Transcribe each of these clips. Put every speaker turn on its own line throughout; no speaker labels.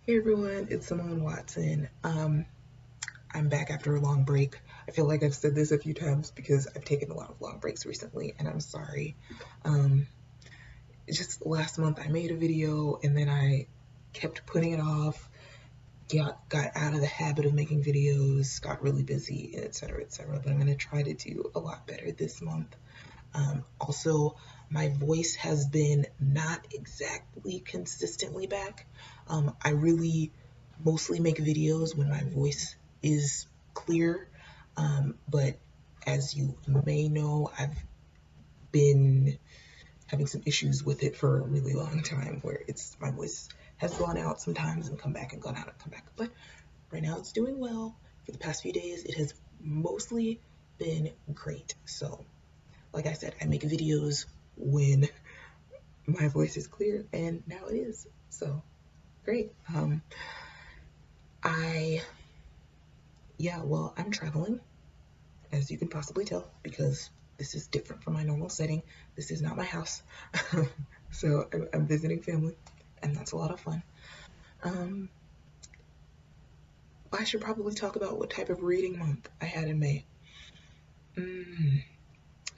Hey everyone, it's Simone Watson. I'm back after a long break. I feel like I've said this a few times because I've taken a lot of long breaks recently, and I'm sorry. Um, just last month I made a video and then I kept putting it off, got out of the habit of making videos, got really busy, etc., etc. But I'm going to try to do a lot better this month. Also, my voice has been not exactly consistently back. I really mostly make videos when my voice is clear, but as you may know, I've been having some issues with it for a really long time where my voice has gone out sometimes and come back and gone out and come back. But right now it's doing well. For the past few days, it has mostly been great. So like I said, I make videos when my voice is clear, and now it is. So great. I yeah, well, I'm traveling, as you can possibly tell, because this is different from my normal setting. This is not my house, so I'm visiting family, and that's a lot of fun. Um, I should probably talk about what type of reading month I had in May. Mm,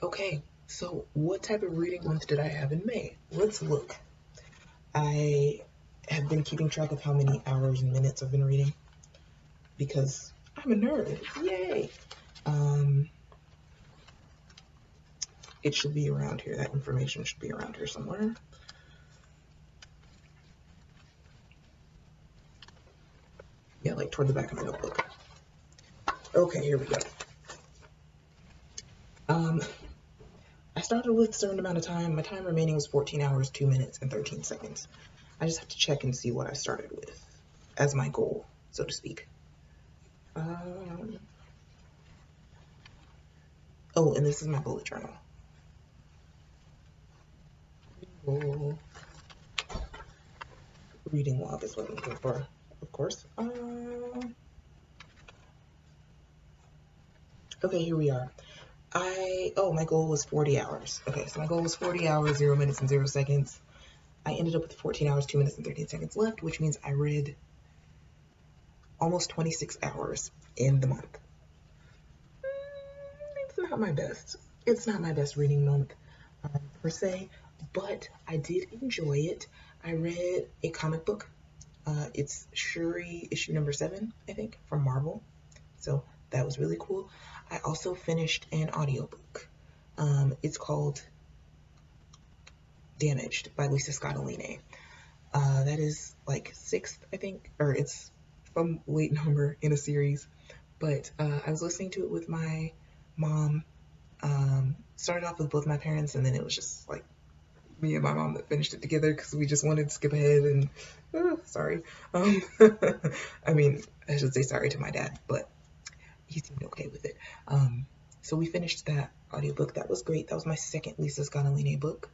okay, so what type of reading month did I have in May? Let's look. I have been keeping track of how many hours and minutes I've been reading because I'm a nerd. Yay! Um, it should be around here. That information should be around here somewhere. Yeah, like toward the back of my notebook. Okay, here we go. Um, I started with a certain amount of time. My time remaining was 14 hours, 2 minutes, and 13 seconds. I just have to check and see what I started with as my goal, so to speak. Oh, and this is my bullet journal. Goal. Reading log is what I'm looking for, of course. Okay, here we are. My goal was 40 hours. Okay, so my goal was 40 hours, 0 minutes, and 0 seconds. I ended up with 14 hours, 2 minutes, and 13 seconds left, which means I read almost 26 hours in the month. It's not my best. It's not my best reading month, per se, but I did enjoy it. I read a comic book. It's Shuri issue number 7, I think, from Marvel. So that was really cool. I also finished an audiobook. It's called Damaged by Lisa Scottolini. That is like 6th, I think, or it's some late number in a series. But I was listening to it with my mom. Started off with both my parents, and then it was just like me and my mom that finished it together because we just wanted to skip ahead and sorry. I mean, I should say sorry to my dad, but he seemed okay with it. So we finished that audiobook. That was great. That was my second Lisa Scottolini book.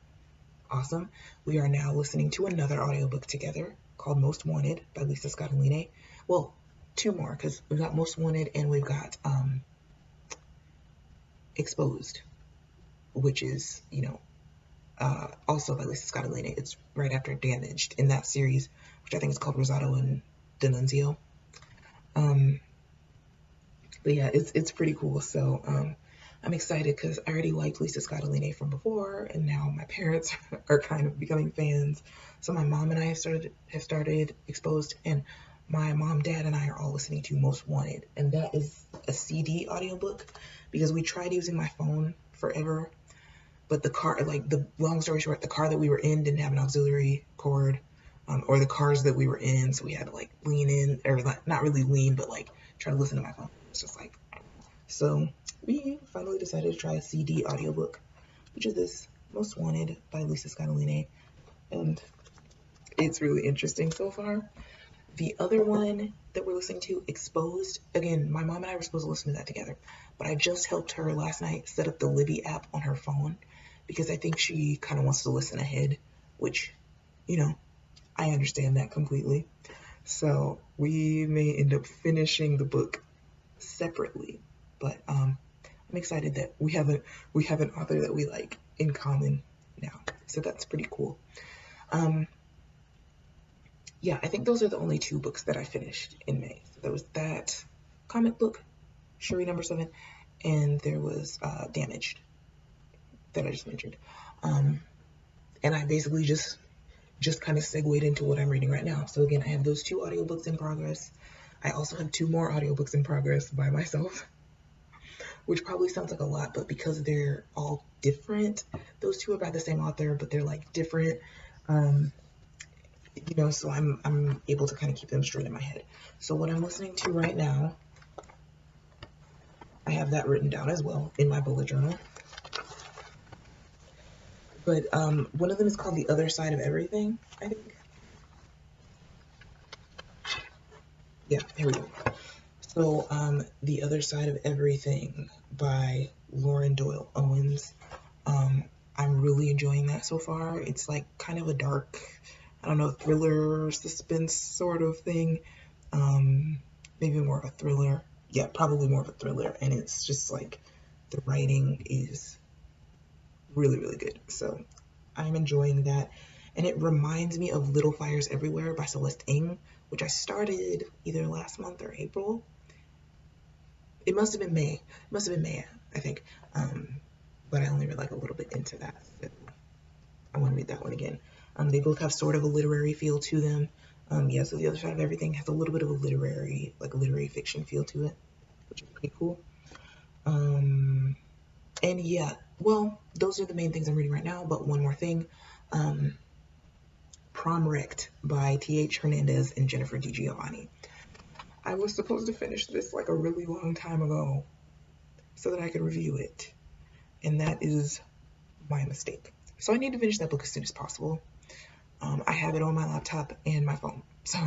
Awesome. We are now listening to another audiobook together called Most Wanted by Lisa Scottolini. Well, 2 more because we've got Most Wanted and we've got Exposed, which is, also by Lisa Scottolini. It's right after Damaged in that series, which I think is called Rosato and D'Annunzio. But yeah, it's pretty cool. So I'm excited because I already liked Lisa Scottolini from before, and now my parents are kind of becoming fans. So my mom and I have started Exposed, and my mom, dad, and I are all listening to Most Wanted, and that is a CD audiobook because we tried using my phone forever, but the car, like the long story short, the car that we were in didn't have an auxiliary cord, or the cars that we were in, so we had to like lean in, or like, not really lean, but like try to listen to my phone. It's just like, so we finally decided to try a CD audiobook, which is this Most Wanted by Lisa Scottolini, and it's really interesting so far. The other one that we're listening to, Exposed, again, my mom and I were supposed to listen to that together, but I just helped her last night set up the Libby app on her phone because I think she kind of wants to listen ahead, which, I understand that completely. So we may end up finishing the book separately, but I'm excited that we have an author that we like in common now. So that's pretty cool. yeah, I think those are the only two books that I finished in May. So there was that comic book, Shuri #7, and there was Damaged that I just mentioned. Um, and I basically just kind of segued into what I'm reading right now. So again, I have those two audiobooks in progress. I also have two more audiobooks in progress by myself, which probably sounds like a lot, but because they're all different, those two are by the same author, but they're like different. Um, so I'm able to kind of keep them straight in my head. So what I'm listening to right now, I have that written down as well in my bullet journal. But one of them is called The Other Side of Everything, I think. Yeah, here we go. So The Other Side of Everything by Lauren Doyle Owens. I'm really enjoying that so far. It's like kind of a dark, I don't know, thriller, suspense sort of thing. Maybe more of a thriller. Yeah, probably more of a thriller. And it's just like the writing is really, really good. So I'm enjoying that. And it reminds me of Little Fires Everywhere by Celeste Ng, which I started either last month or April. It must have been May. It must have been May, I think. But I only read like a little bit into that. So I want to read that one again. They both have sort of a literary feel to them. Yeah, so The Other Side of Everything has a little bit of a literary fiction feel to it, which is pretty cool. And yeah, well, those are the main things I'm reading right now. But one more thing, Prom Wrecked by T.H. Hernandez and Jennifer DiGiovanni. I was supposed to finish this like a really long time ago so that I could review it, and that is my mistake. So I need to finish that book as soon as possible. I have it on my laptop and my phone, so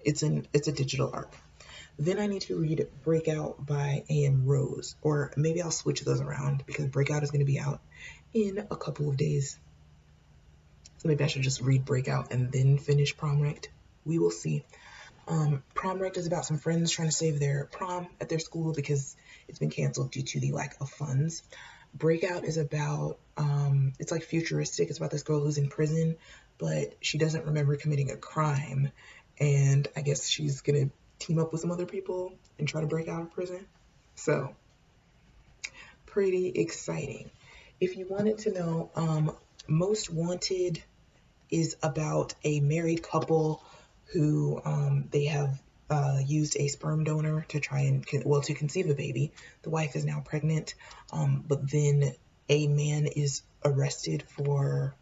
it's a digital arc. Then I need to read Breakout by A.M. Rose, or maybe I'll switch those around because Breakout is going to be out in a couple of days. So maybe I should just read Breakout and then finish Prom Wrecked. We will see. Prom Wrecked is about some friends trying to save their prom at their school because it's been canceled due to the lack of funds. Breakout is about, it's like futuristic. It's about this girl who's in prison, but she doesn't remember committing a crime. And I guess she's going to team up with some other people and try to break out of prison. So, pretty exciting. If you wanted to know, Most Wanted is about a married couple who they have used a sperm donor to try and, to conceive a baby. The wife is now pregnant, but then a man is arrested for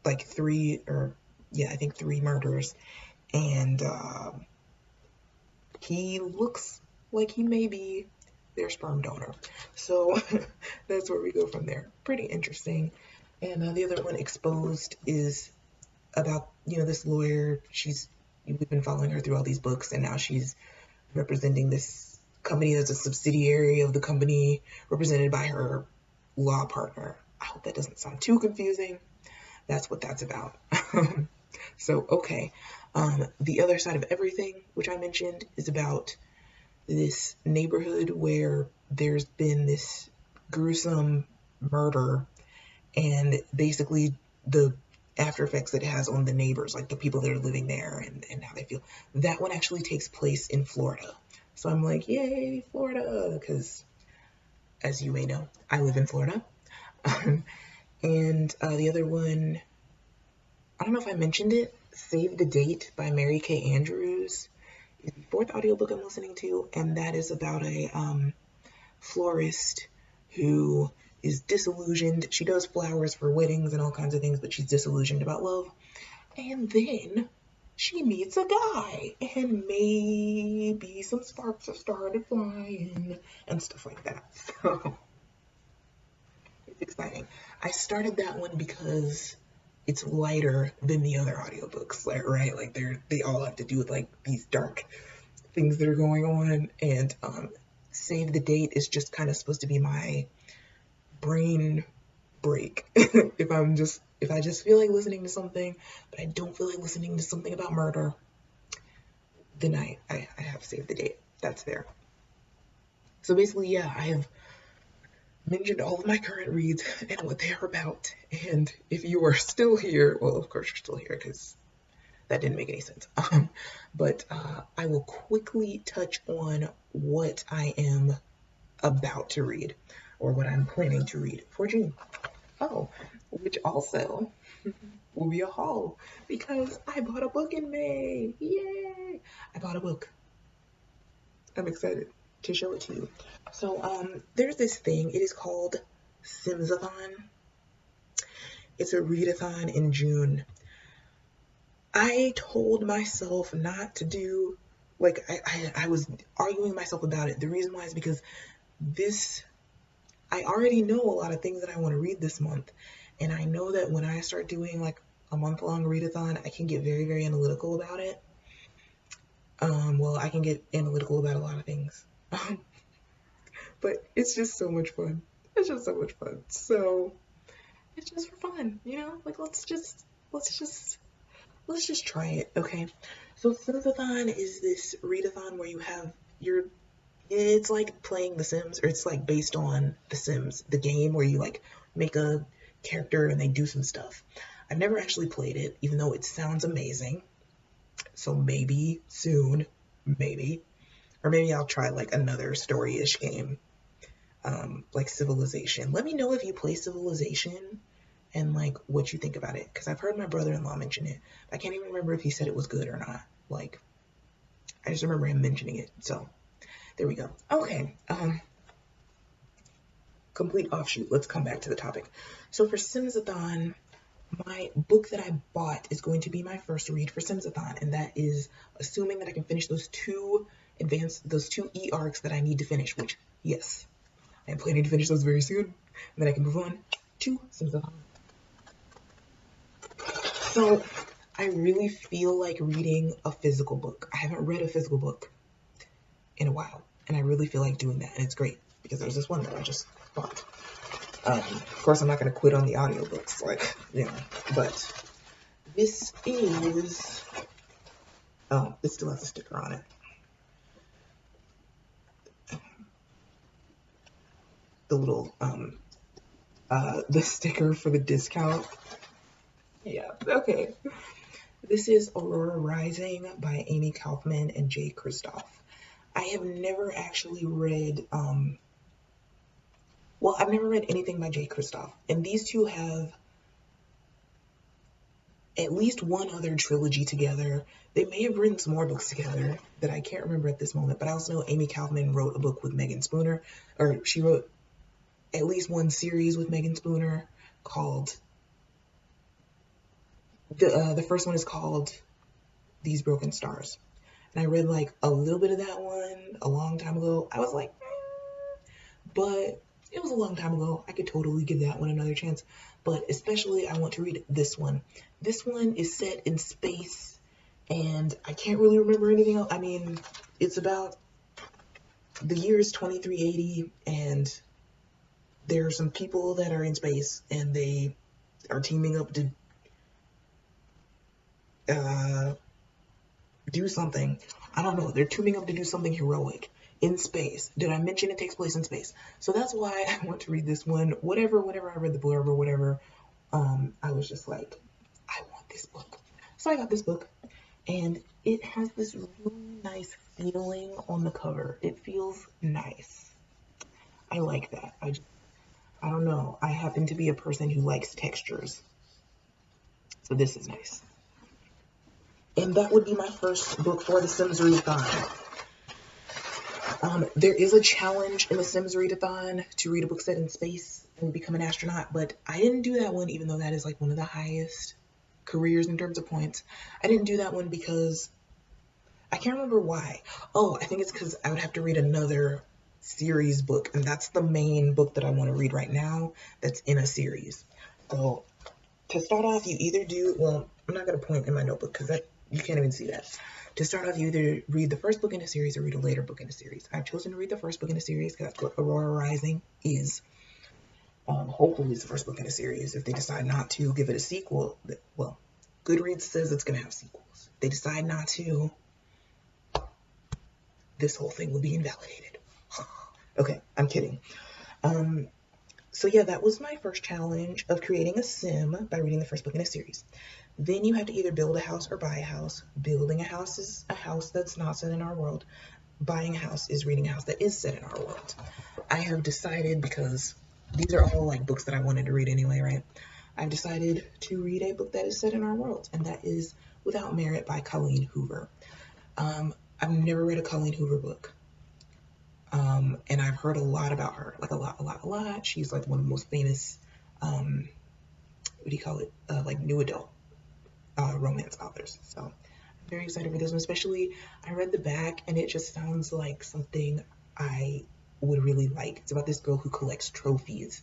like three murders, and he looks like he may be their sperm donor. So that's where we go from there. Pretty interesting. And the other one, Exposed, is about, this lawyer. We've been following her through all these books, and now she's representing this company that's a subsidiary of the company represented by her law partner. I hope that doesn't sound too confusing. That's what that's about. So, okay. The Other Side of Everything, which I mentioned, is about this neighborhood where there's been this gruesome murder, and basically the after effects that it has on the neighbors, like the people that are living there and how they feel. That one actually takes place in Florida. So I'm like, yay, Florida, because as you may know, I live in Florida. And the other one, I don't know if I mentioned it, Save the Date by Mary Kay Andrews is the fourth audiobook I'm listening to, and that is about a florist who is disillusioned. She does flowers for weddings and all kinds of things, but she's disillusioned about love. And then she meets a guy, and maybe some sparks have started flying and stuff like that. So it's exciting. I started that one because it's lighter than the other audiobooks, right? Like they all have to do with like these dark things that are going on, and Save the Date is just kind of supposed to be my brain break. if I just feel like listening to something, but I don't feel like listening to something about murder, then I have Save the Date. That's there. So basically, yeah, I have mentioned all of my current reads and what they are about. And if you are still here, well, of course you're still here because that didn't make any sense. But I will quickly touch on what I am about to read, or what I'm planning to read for June. Oh, which also will be a haul because I bought a book in May. Yay! I bought a book. I'm excited to show it to you. So, there's this thing. It is called Sims-a-thon. It's a readathon in June. I told myself not to do, like, I was arguing myself about it. The reason why is because I already know a lot of things that I want to read this month. And I know that when I start doing like a month-long readathon, I can get very, very analytical about it. Well, I can get analytical about a lot of things. But it's just so much fun. It's just so much fun. So it's just for fun, you know? Like let's just try it, okay? So Sims-a-thon is this readathon where you have it's like playing The Sims, or it's like based on The Sims, the game where you like make a character and they do some stuff. I've never actually played it, even though it sounds amazing. So maybe soon, maybe. Or maybe I'll try like another story-ish game, like Civilization. Let me know if you play Civilization and like what you think about it, because I've heard my brother-in-law mention it. I can't even remember if he said it was good or not. Like, I just remember him mentioning it. So there we go. Okay. Complete offshoot. Let's come back to the topic. So for Sims-a-thon, my book that I bought is going to be my first read for Sims-a-thon, and that is assuming that I can finish those two E-arcs that I need to finish, which, yes, I am planning to finish those very soon, and then I can move on to Sims-a-thon. So I really feel like reading a physical book. I haven't read a physical book in a while, and I really feel like doing that, and it's great because there's this one that I just bought. Of course, I'm not going to quit on the audiobooks, like, you know, but this is, oh, it still has a sticker on it. The little, the sticker for the discount. Yeah, okay. This is Aurora Rising by Amy Kaufman and Jay Kristoff. I have never actually read, well, I've never read anything by Jay Kristoff, and these two have at least one other trilogy together. They may have written some more books together that I can't remember at this moment, but I also know Amy Kaufman wrote a book with Megan Spooner, or she wrote at least one series with Megan Spooner called, the first one is called These Broken Stars. And I read like a little bit of that one a long time ago. I was like, but it was a long time ago. I could totally give that one another chance. But especially I want to read this one. This one is set in space, and I can't really remember anything else. I mean, it's about, the year is 2380, and there are some people that are in space, and they are teaming up to do something. I don't know. They're teaming up to do something heroic in space. Did I mention it takes place in space? So that's why I want to read this one. Whenever I read the blurb or whatever, I was just like, I want this book. So I got this book, and it has this really nice feeling on the cover. It feels nice. I like that. I don't know. I happen to be a person who likes textures. So this is nice. And that would be my first book for the Sims Readathon. There is a challenge in the Sims Readathon to read a book set in space and become an astronaut, but I didn't do that one, even though that is like one of the highest careers in terms of points. I didn't do that one because I can't remember why. Oh, I think it's because I would have to read another series book, and that's the main book that I want to read right now that's in a series. So to start off, you either do, well, I'm not going to point in my notebook because that, you can't even see that. To start off, you either read the first book in a series or read a later book in a series. I've chosen to read the first book in a series because that's what Aurora Rising is. Hopefully it's the first book in a series. If they decide not to give it a sequel, well, Goodreads says it's going to have sequels. If they decide not to, this whole thing will be invalidated. Okay, I'm kidding. So yeah, that was my first challenge of creating a sim by reading the first book in a series. Then you have to either build a house or buy a house. Building a house is a house that's not set in our world. Buying a house is reading a house that is set in our world. I have decided, because these are all like books that I wanted to read anyway, right? I've decided to read a book that is set in our world, and that is Without Merit by Colleen Hoover. I've never read a Colleen Hoover book. And I've heard a lot about her, like a lot. She's like one of the most famous, what do you call it, like new adult romance authors. So I'm very excited for this one, especially I read the back and it just sounds like something I would really like. It's about this girl who collects trophies,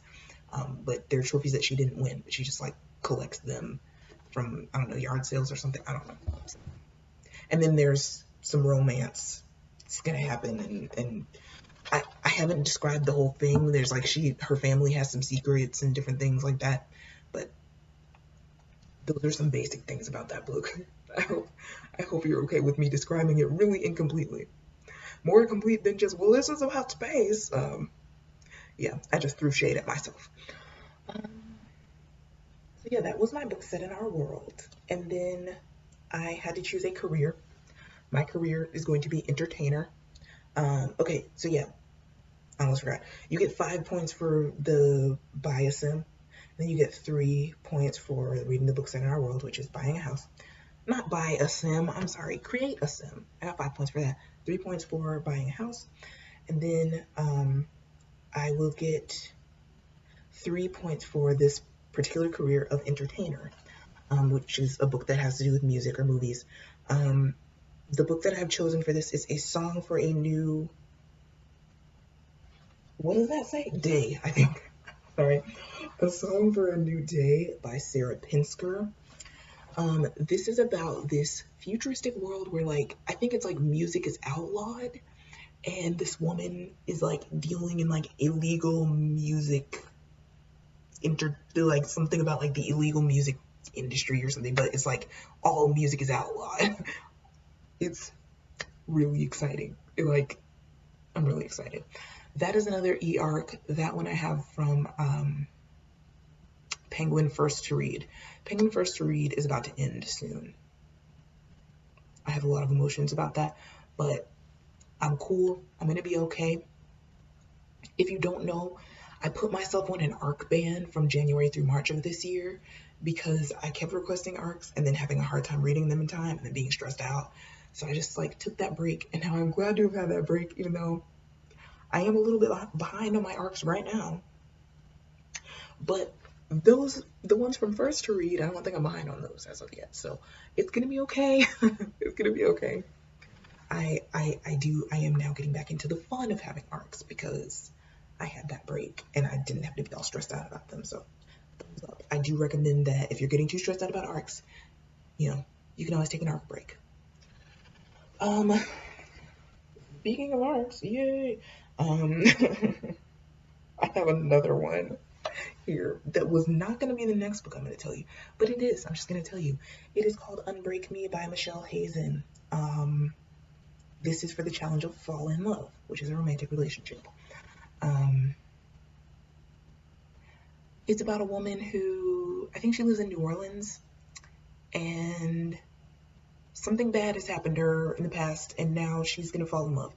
but they're trophies that she didn't win, but she just like collects them from, I don't know, yard sales or something. I don't know. And then there's some romance. It's gonna happen, and I haven't described the whole thing. There's like her family has some secrets and different things like that, but those are some basic things about that book. I hope you're okay with me describing it really incompletely. More complete than just, well, this is about space. Yeah, I just threw shade at myself. So yeah, that was my book set in our world. And then I had to choose a career. My career is going to be entertainer. Okay, so yeah, I almost forgot. You get 5 points for the buy a sim. Then you get 3 points for reading the book set in our world, which is buying a house. Not buy a sim, I'm sorry, create a sim. I got 5 points for that. 3 points for buying a house. And then I will get 3 points for this particular career of entertainer, which is a book that has to do with music or movies. The book that I've chosen for this is A Song for a New, what does that say? Day, I think. Sorry. A Song for a New Day by Sarah Pinsker. This is about this futuristic world where, like, I think it's like music is outlawed, and this woman is like dealing in like illegal music, like something about like the illegal music industry or something, but it's like all music is outlawed. It's really exciting. I'm really excited. That is another e-arc. That one I have from Penguin First to Read. Penguin First to Read is about to end soon. I have a lot of emotions about that, but I'm cool. I'm gonna be okay. If you don't know, I put myself on an arc ban from January through March of this year because I kept requesting arcs and then having a hard time reading them in time and then being stressed out. So I just like took that break, and now I'm glad to have had that break, even though I am a little bit behind on my arcs right now. But the ones from First to Read, I don't think I'm behind on those as of yet. So it's gonna be okay. It's gonna be okay. I am now getting back into the fun of having arcs because I had that break and I didn't have to be all stressed out about them. So thumbs up. I do recommend that if you're getting too stressed out about arcs, you can always take an arc break. Speaking of arcs, yay. I have another one here that was not going to be the next book I'm going to tell you, but it is. I'm just going to tell you. It is called Unbreak Me by Michelle Hazen. This is for the challenge of Fall in Love, which is a romantic relationship. It's about a woman who, I think she lives in New Orleans, and something bad has happened to her in the past, and now she's going to fall in love.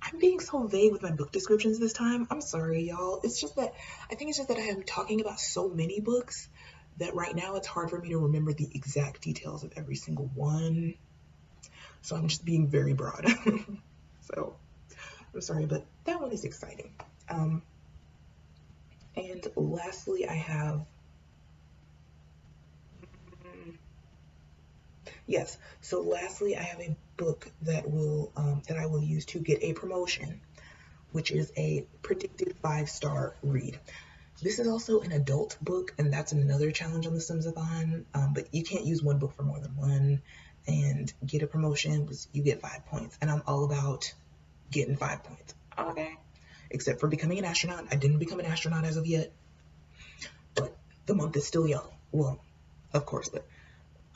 I'm being so vague with my book descriptions this time. I'm sorry, y'all. I think it's just that I am talking about so many books that right now it's hard for me to remember the exact details of every single one. So I'm just being very broad. So I'm sorry, but that one is exciting. And lastly, I have, yes. So lastly, I have a book that I will use to get a promotion, which is a predicted 5-star read. This is also an adult book, and that's another challenge on the Sims-a-thon. But you can't use one book for more than one and get a promotion because you get 5 points. And I'm all about getting 5 points. Okay. Except for becoming an astronaut. I didn't become an astronaut as of yet, but the month is still young. Well, of course, but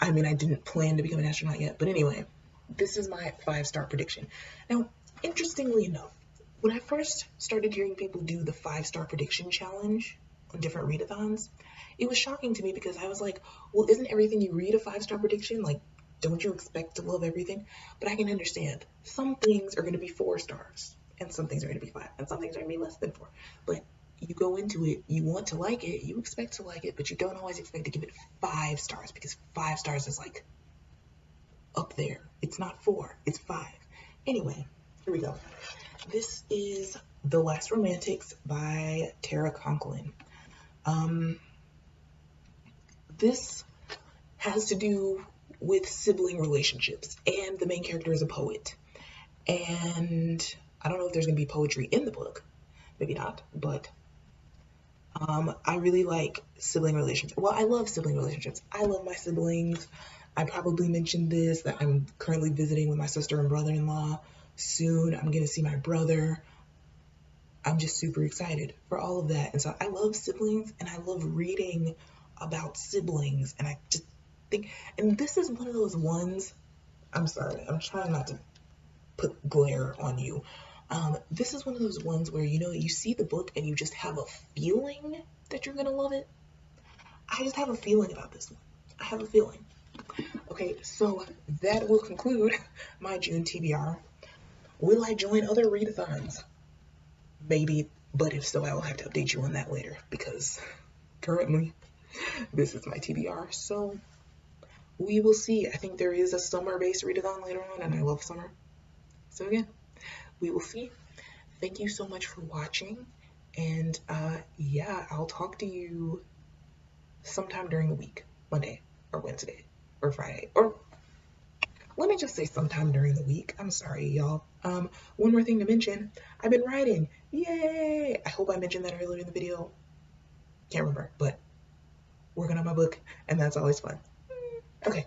I mean, I didn't plan to become an astronaut yet. But anyway, this is my 5-star prediction. Now, interestingly enough, When I first started hearing people do the 5-star prediction challenge on different readathons, it was shocking to me because I was like, well, isn't everything you read a 5-star prediction? Like, don't you expect to love everything? But I can understand. Some things are going to be 4 stars, and some things are going to be 5, and some things are going to be less than 4. But you go into it, you want to like it, you expect to like it, but you don't always expect to give it 5 stars because 5 stars is like up there. It's not 4, it's 5. Anyway, here we go. This is The Last Romantics by Tara Conklin. This has to do with sibling relationships, and the main character is a poet. And I don't know if there's going to be poetry in the book, maybe not, but I really like sibling relationships. Well, I love sibling relationships. I love my siblings. I probably mentioned this, that I'm currently visiting with my sister and brother-in-law. Soon I'm going to see my brother. I'm just super excited for all of that. And so I love siblings, and I love reading about siblings. And I just think, and this is one of those ones, I'm sorry, I'm trying not to put glare on you. This is one of those ones where, you know, you see the book and you just have a feeling that you're going to love it. I just have a feeling about this one. I have a feeling. Okay, so that will conclude my June TBR. Will I join other readathons? Maybe, but if so, I will have to update you on that later because currently this is my TBR. So we will see. I think there is a summer-based readathon later on, and I love summer. So again, we will see. Thank you so much for watching, and yeah, I'll talk to you sometime during the week, Monday or Wednesday or Friday, or let me just say sometime during the week. I'm sorry, y'all. One more thing to mention, I've been writing. Yay! I hope I mentioned that earlier in the video. Can't remember, but working on my book, and that's always fun. Okay.